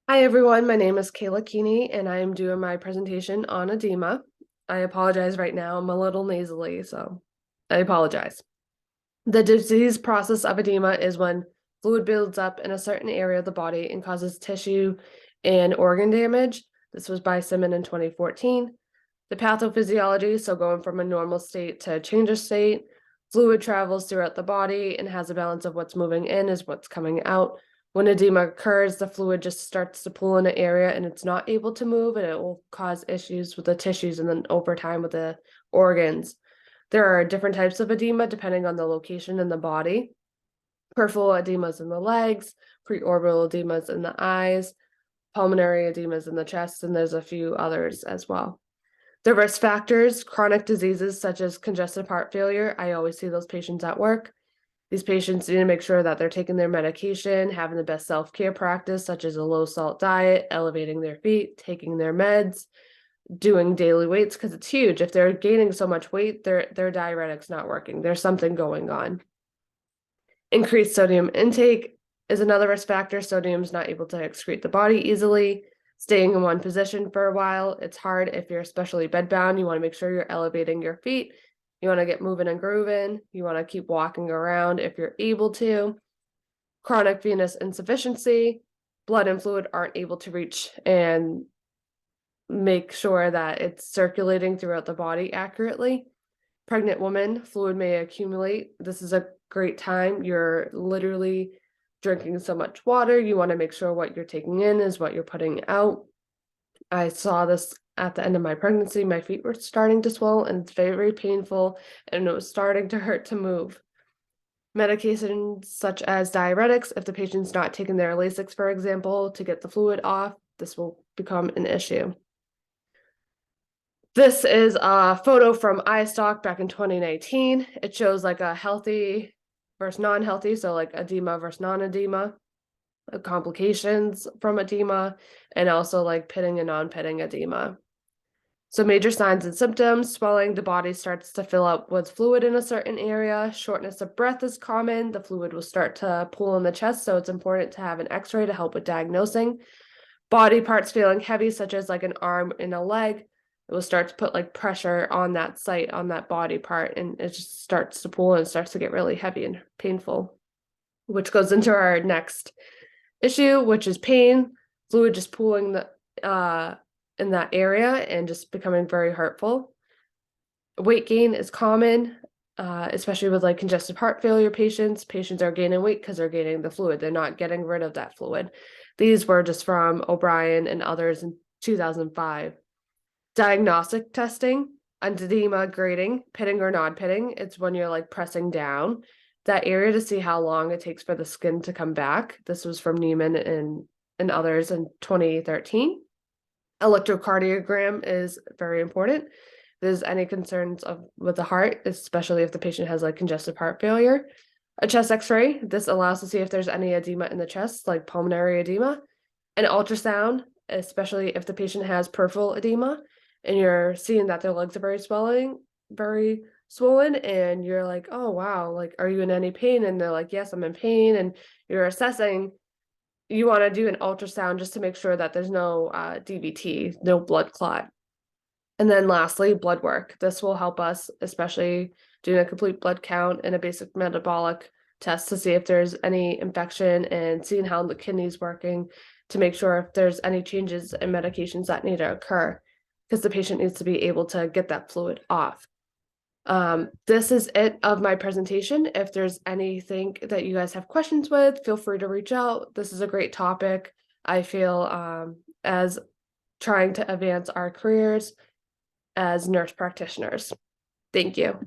Hi everyone, my name is Kayla Keeney and I am doing my presentation on edema. I apologize right now, I'm a little nasally, so I apologize. The disease process of edema is when fluid builds up in a certain area of the body and causes tissue and organ damage. This was by Simon in 2014. The pathophysiology, so going from a normal state to a change of state, fluid travels throughout the body and has a balance of what's moving in is what's coming out. When edema occurs, the fluid just starts to pool in an area and it's not able to move, and it will cause issues with the tissues and then over time with the organs. There are different types of edema depending on the location in the body. Peripheral edemas in the legs, preorbital edemas in the eyes, pulmonary edemas in the chest, and there's a few others as well. The risk factors, chronic diseases such as congestive heart failure. I always see those patients at work. These patients need to make sure that they're taking their medication, having the best self-care practice, such as a low-salt diet, elevating their feet, taking their meds, doing daily weights, because it's huge. If they're gaining so much weight, their diuretic's not working. There's something going on. Increased sodium intake is another risk factor. Sodium's not able to excrete the body easily. Staying in one position for a while, it's hard if you're especially bedbound. You want to make sure you're elevating your feet. You want to get moving and grooving. You want to keep walking around if you're able to. Chronic venous insufficiency, blood and fluid aren't able to reach and make sure that it's circulating throughout the body accurately. Pregnant woman, fluid may accumulate. This is a great time. You're literally drinking so much water. You want to make sure what you're taking in is what you're putting out. I saw this at the end of my pregnancy. My feet were starting to swell and it's very painful, and it was starting to hurt to move. Medications such as diuretics, if the patient's not taking their Lasix, for example, to get the fluid off, this will become an issue. This is a photo from iStock back in 2019. It shows like a healthy versus non-healthy, so like edema versus non-edema, complications from edema, and also like pitting and non-pitting edema. So major signs and symptoms: swelling, the body starts to fill up with fluid in a certain area. Shortness of breath is common. The fluid will start to pool in the chest, so it's important to have an x-ray to help with diagnosing. Body parts feeling heavy, such as like an arm and a leg. It will start to put like pressure on that site, on that body part, and it just starts to pool and it starts to get really heavy and painful, which goes into our next issue, which is pain. Fluid just pooling in that area and just becoming very hurtful. Weight gain is common, especially with like congestive heart failure patients. Patients are gaining weight because they're gaining the fluid. They're not getting rid of that fluid. These were just from O'Brien and others in 2005. Diagnostic testing, edema grading, pitting or non-pitting. It's when you're like pressing down that area to see how long it takes for the skin to come back. This was from Neiman and others in 2013. Electrocardiogram is very important. If there's any concerns with the heart, especially if the patient has like congestive heart failure. A chest x-ray, this allows to see if there's any edema in the chest, like pulmonary edema. An ultrasound, especially if the patient has peripheral edema and you're seeing that their legs are very swollen, and you're like, oh wow, like, are you in any pain? And they're like, yes, I'm in pain. And you're assessing, you want to do an ultrasound just to make sure that there's no DVT, no blood clot. And then lastly, blood work. This will help us, especially doing a complete blood count and a basic metabolic test to see if there's any infection and seeing how the kidney's working to make sure if there's any changes in medications that need to occur, because the patient needs to be able to get that fluid off. This is it of my presentation. If there's anything that you guys have questions with, feel free to reach out. This is a great topic. I feel as trying to advance our careers as nurse practitioners. Thank you.